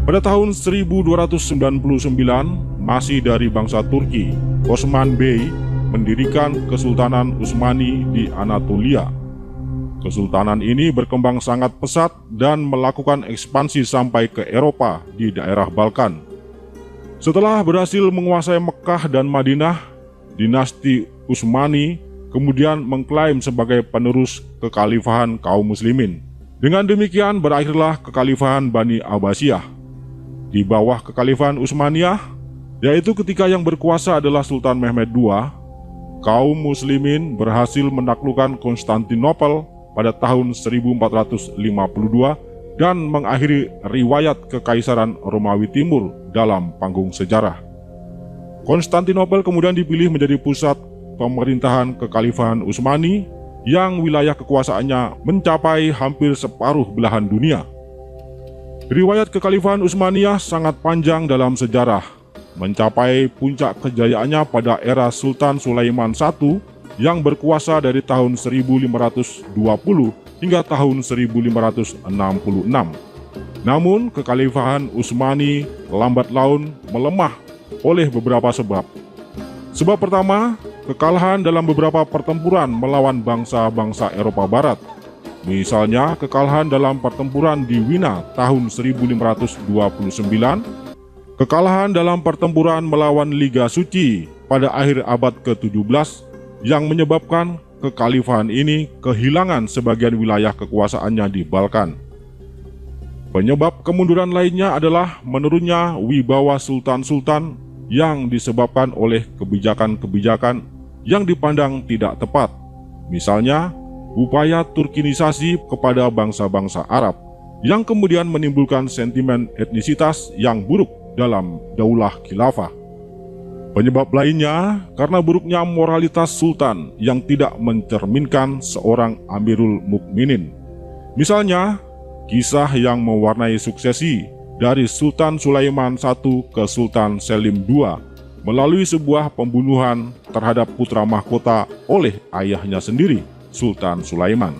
Pada tahun 1299, masih dari bangsa Turki, Osman Bey mendirikan Kesultanan Utsmani di Anatolia. Kesultanan ini berkembang sangat pesat dan melakukan ekspansi sampai ke Eropa di daerah Balkan. Setelah berhasil menguasai Mekkah dan Madinah, dinasti Utsmani kemudian mengklaim sebagai penerus kekhalifahan kaum muslimin. Dengan demikian berakhirlah kekhalifahan Bani Abbasiyah. Di bawah kekhalifahan Utsmaniyah, yaitu ketika yang berkuasa adalah Sultan Mehmed II, kaum muslimin berhasil menaklukkan Konstantinopel pada tahun 1452 dan mengakhiri riwayat Kekaisaran Romawi Timur dalam panggung sejarah. Konstantinopel kemudian dipilih menjadi pusat pemerintahan kekhalifahan Utsmani yang wilayah kekuasaannya mencapai hampir separuh belahan dunia. Riwayat kekhalifahan Utsmaniyah sangat panjang dalam sejarah, mencapai puncak kejayaannya pada era Sultan Sulaiman I yang berkuasa dari tahun 1520 hingga tahun 1566. Namun kekhalifahan Utsmani lambat laun melemah oleh beberapa sebab. Sebab pertama, kekalahan dalam beberapa pertempuran melawan bangsa-bangsa Eropa Barat. Misalnya kekalahan dalam pertempuran di Wina tahun 1529, kekalahan dalam pertempuran melawan Liga Suci pada akhir abad ke-17 yang menyebabkan kekhalifahan ini kehilangan sebagian wilayah kekuasaannya di Balkan. Penyebab kemunduran lainnya adalah menurunnya wibawa sultan-sultan yang disebabkan oleh kebijakan-kebijakan yang dipandang tidak tepat. Misalnya, upaya Turkinisasi kepada bangsa-bangsa Arab yang kemudian menimbulkan sentimen etnisitas yang buruk dalam daulah khilafah. Penyebab lainnya karena buruknya moralitas sultan yang tidak mencerminkan seorang Amirul Mukminin. Misalnya, kisah yang mewarnai suksesi dari Sultan Sulaiman I ke Sultan Selim II melalui sebuah pembunuhan terhadap putra mahkota oleh ayahnya sendiri, Sultan Sulaiman.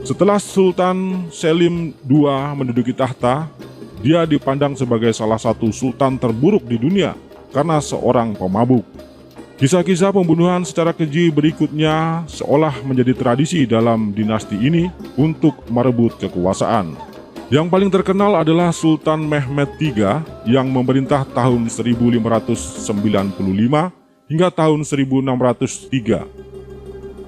Setelah Sultan Selim II menduduki tahta, dia dipandang sebagai salah satu sultan terburuk di dunia karena seorang pemabuk. Kisah-kisah pembunuhan secara keji berikutnya seolah menjadi tradisi dalam dinasti ini untuk merebut kekuasaan. Yang paling terkenal adalah Sultan Mehmed III yang memerintah tahun 1595 hingga tahun 1603.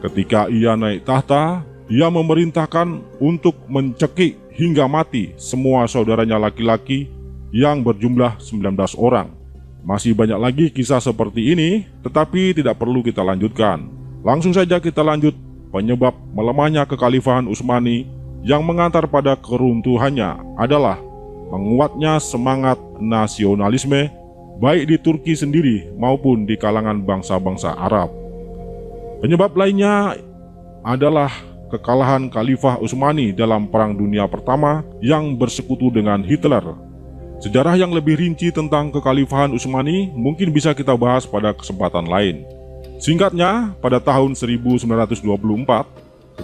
Ketika ia naik tahta, ia memerintahkan untuk mencekik hingga mati semua saudaranya laki-laki yang berjumlah 19 orang. Masih banyak lagi kisah seperti ini, tetapi tidak perlu kita lanjutkan. Langsung saja kita lanjut. Penyebab melemahnya kekhalifahan Utsmani yang mengantar pada keruntuhannya adalah menguatnya semangat nasionalisme baik di Turki sendiri maupun di kalangan bangsa-bangsa Arab. Penyebab lainnya adalah kekalahan Khalifah Utsmani dalam Perang Dunia Pertama yang bersekutu dengan Hitler. Sejarah yang lebih rinci tentang kekhalifahan Utsmani mungkin bisa kita bahas pada kesempatan lain. Singkatnya, pada tahun 1924,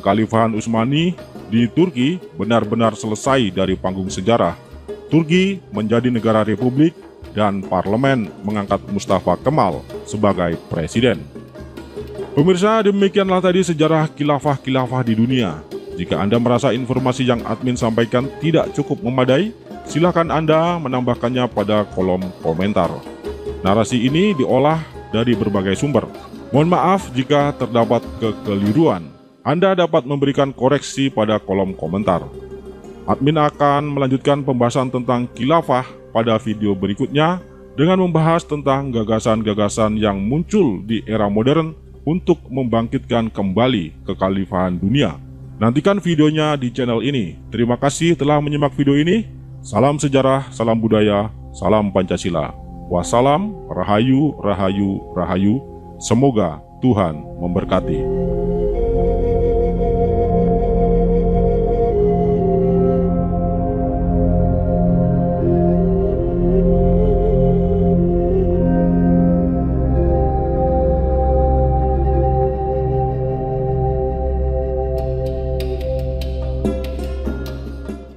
kekhalifahan Utsmani di Turki benar-benar selesai dari panggung sejarah. Turki menjadi negara republik dan parlemen mengangkat Mustafa Kemal sebagai presiden. Pemirsa, demikianlah tadi sejarah khilafah-khilafah di dunia. Jika Anda merasa informasi yang admin sampaikan tidak cukup memadai, silakan Anda menambahkannya pada kolom komentar. Narasi ini diolah dari berbagai sumber. Mohon maaf jika terdapat kekeliruan. Anda dapat memberikan koreksi pada kolom komentar. Admin akan melanjutkan pembahasan tentang khilafah pada video berikutnya dengan membahas tentang gagasan-gagasan yang muncul di era modern untuk membangkitkan kembali kekhalifahan dunia. Nantikan videonya di channel ini. Terima kasih telah menyimak video ini. Salam sejarah, salam budaya, salam Pancasila. Wassalam, rahayu, rahayu, rahayu. Semoga Tuhan memberkati.